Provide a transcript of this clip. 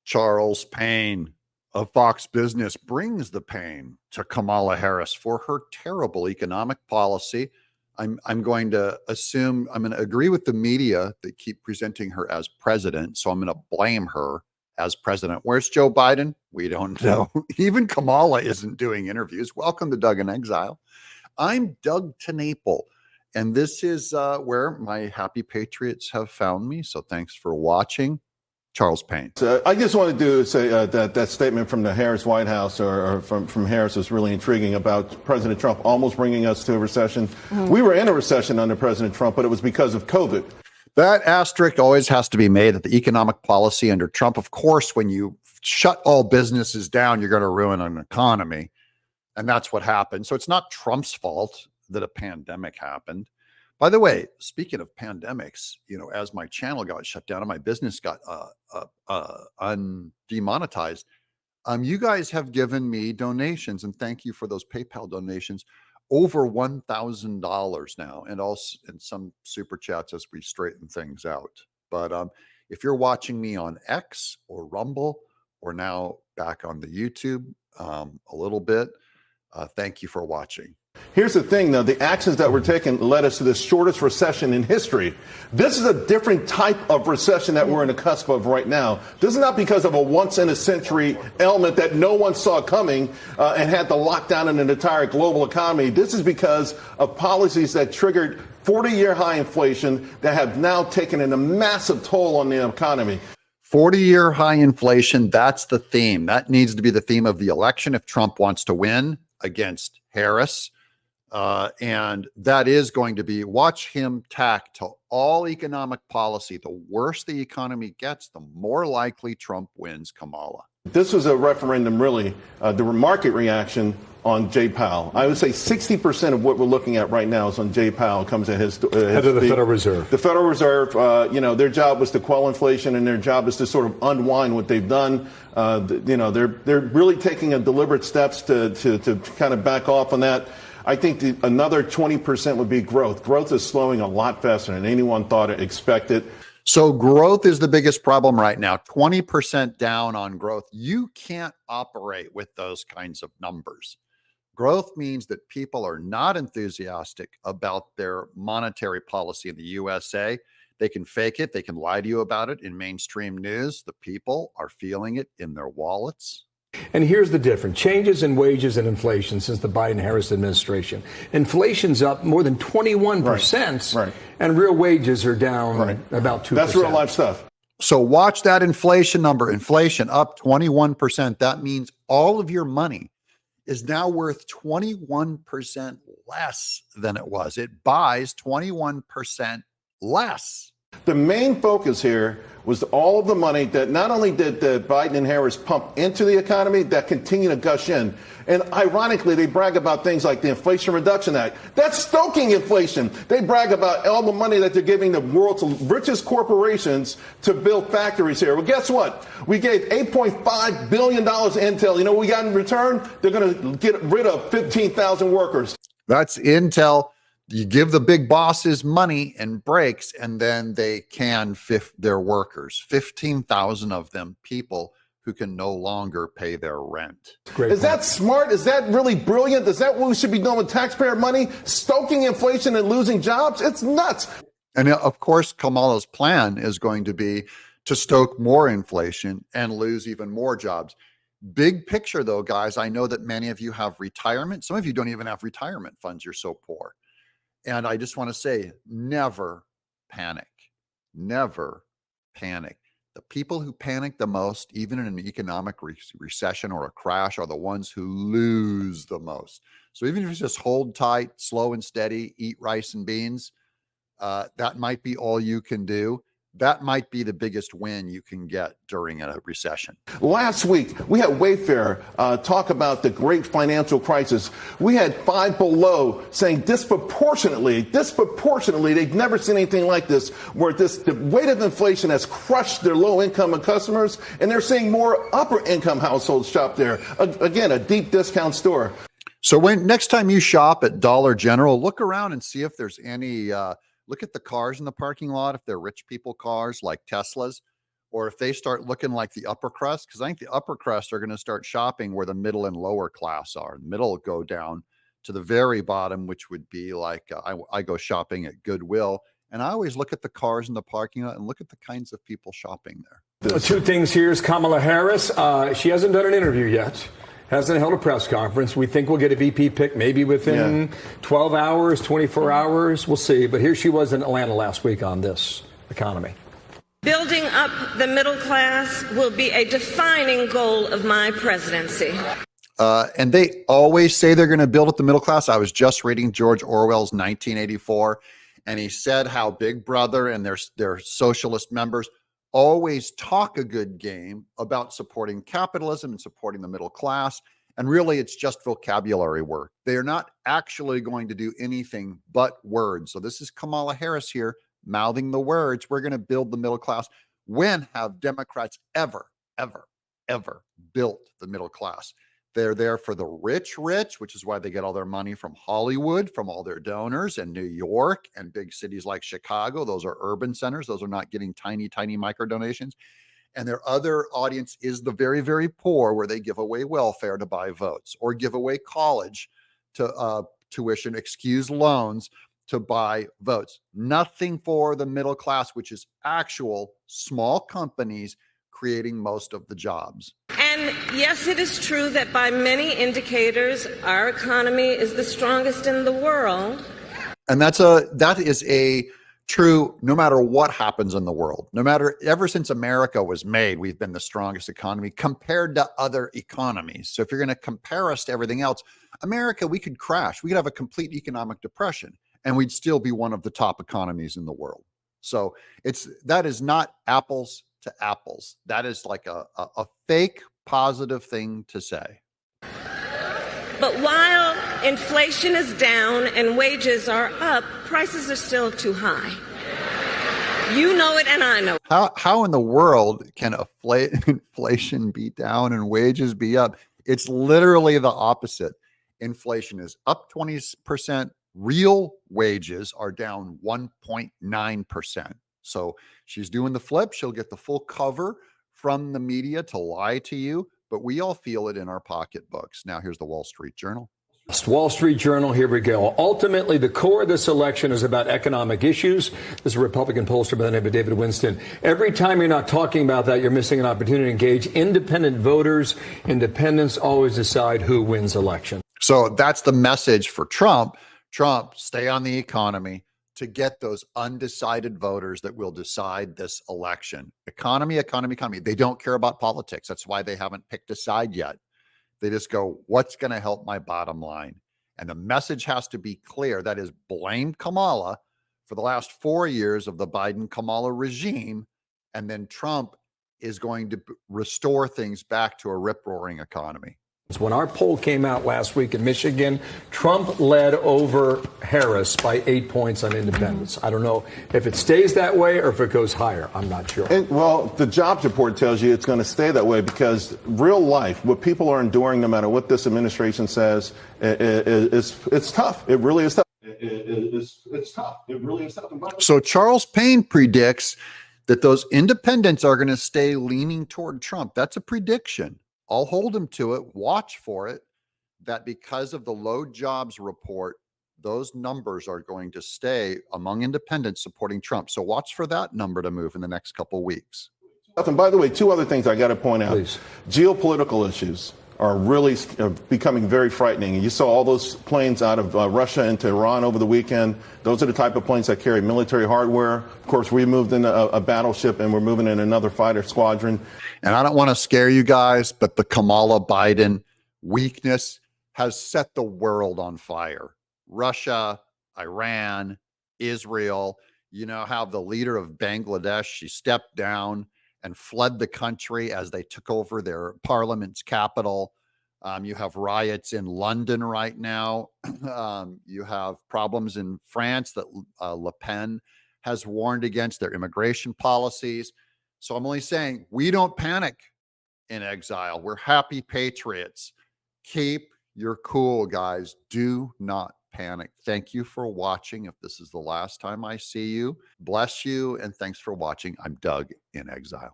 Charles Payne of Fox Business brings the pain to Kamala Harris for her terrible economic policy. I'm going to assume, I'm going to agree with the media that keep presenting her as president. So I'm going to blame her as president. Where's Joe Biden? We don't know. Even Kamala isn't doing interviews. Welcome to Doug in Exile. I'm Doug TenNapel, and this is where my happy patriots have found me. So thanks for watching. Charles Payne. So I just wanted to say that statement from the Harris White House or from Harris was really intriguing about President Trump almost bringing us to a recession. We were in a recession under President Trump, but it was because of COVID. That asterisk always has to be made that the economic policy under Trump, of course, when you shut all businesses down, you're going to ruin an economy. And that's what happened. So it's not Trump's fault that a pandemic happened. By the way, speaking of pandemics, you know, as my channel got shut down and my business got demonetized, you guys have given me donations, and thank you for those PayPal donations, over $1,000 now, and also in some super chats as we straighten things out. But if you're watching me on X or Rumble or now back on the YouTube a little bit, thank you for watching. Here's the thing, though. The actions that were taken led us to the shortest recession in history. This is a different type of recession that we're in the cusp of right now. This is not because of a once-in-a-century element that no one saw coming and had to lock down an entire global economy. This is because of policies that triggered 40-year high inflation that have now taken a massive toll on the economy. 40-year high inflation, that's the theme. That needs to be the theme of the election if Trump wants to win against Harris. And that is going to be, watch him tack to all economic policy. The worse the economy gets, the more likely Trump wins Kamala. This was a referendum, really, the market reaction on Jay Powell. I would say 60% of what we're looking at right now is on Jay Powell. Comes at his head of the Federal Reserve. The Federal Reserve, their job was to quell inflation, and their job is to sort of unwind what they've done. They're really taking a deliberate steps to kind of back off on that. I think another 20% would be growth. Growth is slowing a lot faster than anyone thought or expected. So growth is the biggest problem right now. 20% down on growth. You can't operate with those kinds of numbers. Growth means that people are not enthusiastic about their monetary policy in the USA. They can fake it. They can lie to you about it in mainstream news. The people are feeling it in their wallets. And here's the difference. Changes in wages and inflation since the Biden-Harris administration. Inflation's up more than 21%, right. And real wages are down about 2%. That's real life stuff. So watch that inflation number. Inflation up 21%. That means all of your money is now worth 21% less than it was. It buys 21% less. The main focus here was all of the money that not only did Biden and Harris pump into the economy, that continue to gush in. And ironically, they brag about things like the Inflation Reduction Act. That's stoking inflation. They brag about all the money that they're giving the world's richest corporations to build factories here. Well, guess what? We gave $8.5 billion to Intel. You know what we got in return? They're going to get rid of 15,000 workers. That's Intel. You give the big bosses money and breaks, and then they can their workers, 15,000 of them, people who can no longer pay their rent. Is that smart? Is that really brilliant? Is that what we should be doing with taxpayer money? Stoking inflation and losing jobs? It's nuts. And of course, Kamala's plan is going to be to stoke more inflation and lose even more jobs. Big picture, though, guys, I know that many of you have retirement. Some of you don't even have retirement funds. You're so poor. And I just want to say, never panic. Never panic. The people who panic the most, even in an economic recession or a crash, are the ones who lose the most. So even if you just hold tight, slow and steady, eat rice and beans, that might be all you can do. That might be the biggest win you can get during a recession. Last week, we had Wayfair talk about the great financial crisis. We had Five Below saying disproportionately, they've never seen anything like this, where the weight of inflation has crushed their low-income customers, and they're seeing more upper-income households shop there. Again, a deep discount store. So next time you shop at Dollar General, look around and see if there's any... look at the cars in the parking lot, if they're rich people cars like Teslas, or if they start looking like the upper crust, because I think the upper crust are going to start shopping where the middle and lower class are. The middle will go down to the very bottom, which would be like I go shopping at Goodwill, and I always look at the cars in the parking lot and look at the kinds of people shopping there. Two things here is Kamala Harris. She hasn't done an interview yet. Hasn't held a press conference. We think we'll get a VP pick maybe within 12 hours, 24 hours. We'll see. But here she was in Atlanta last week on this economy. Building up the middle class will be a defining goal of my presidency. And they always say they're going to build up the middle class. I was just reading George Orwell's 1984, and he said how Big Brother and their socialist members always talk a good game about supporting capitalism and supporting the middle class. And really, it's just vocabulary work. They are not actually going to do anything but words. So this is Kamala Harris here mouthing the words, we're going to build the middle class. When have Democrats ever built the middle class? They're there for the rich, which is why they get all their money from Hollywood, from all their donors, and New York and big cities like Chicago. Those are urban centers. Those are not getting tiny micro donations. And their other audience is the very, very poor, where they give away welfare to buy votes, or give away college to tuition, excuse loans to buy votes. Nothing for the middle class, which is actual small companies creating most of the jobs. And yes, it is true that by many indicators, our economy is the strongest in the world. And that is a true, no matter what happens in the world, ever since America was made, we've been the strongest economy compared to other economies. So if you're going to compare us to everything else, America, we could crash. We could have a complete economic depression, and we'd still be one of the top economies in the world. So that is not apples to apples. That is like a fake positive thing to say. But while inflation is down and wages are up, prices are still too high. You know it and I know it. How in the world can inflation be down and wages be up? It's literally the opposite. Inflation is up 20%. Real wages are down 1.9%. So she's doing the flip. She'll get the full cover from the media to lie to you, but we all feel it in our pocketbooks. Now here's the Wall Street Journal. Wall Street Journal, here we go. Ultimately, the core of this election is about economic issues. This is a Republican pollster by the name of David Winston. Every time you're not talking about that, you're missing an opportunity to engage independent voters. Independents always decide who wins election. So that's the message for Trump. Trump, stay on the economy to get those undecided voters that will decide this election. Economy. They don't care about politics. That's why they haven't picked a side yet. They just go, what's going to help my bottom line? And the message has to be clear. That is, blame Kamala for the last 4 years of the Biden-Kamala regime. And then Trump is going to restore things back to a rip-roaring economy. When our poll came out last week in Michigan, Trump led over Harris by 8 points on independents. I don't know if it stays that way or if it goes higher. I'm not sure. Well, the jobs report tells you it's going to stay that way because real life, what people are enduring, no matter what this administration says, it's tough. It really is tough. It's tough. It really is tough. So Charles Payne predicts that those independents are going to stay leaning toward Trump. That's a prediction. I'll hold him to it, watch for it, that because of the low jobs report, those numbers are going to stay among independents supporting Trump. So watch for that number to move in the next couple of weeks. And by the way, two other things I got to point out. Please. Geopolitical issues are really becoming very frightening. And you saw all those planes out of Russia into Iran over the weekend. Those are the type of planes that carry military hardware. Of course, we moved in a battleship and we're moving in another fighter squadron. And I don't want to scare you guys, but the Kamala Biden weakness has set the world on fire. Russia, Iran, Israel, you know how the leader of Bangladesh, she stepped down and fled the country as they took over their parliament's capital. You have riots in London right now. You have problems in France that Le Pen has warned against, their immigration policies. So I'm only saying, we don't panic in exile. We're happy patriots. Keep your cool, guys. Do not panic. Thank you for watching. If this is the last time I see you, bless you, and thanks for watching. I'm Doug in Exile.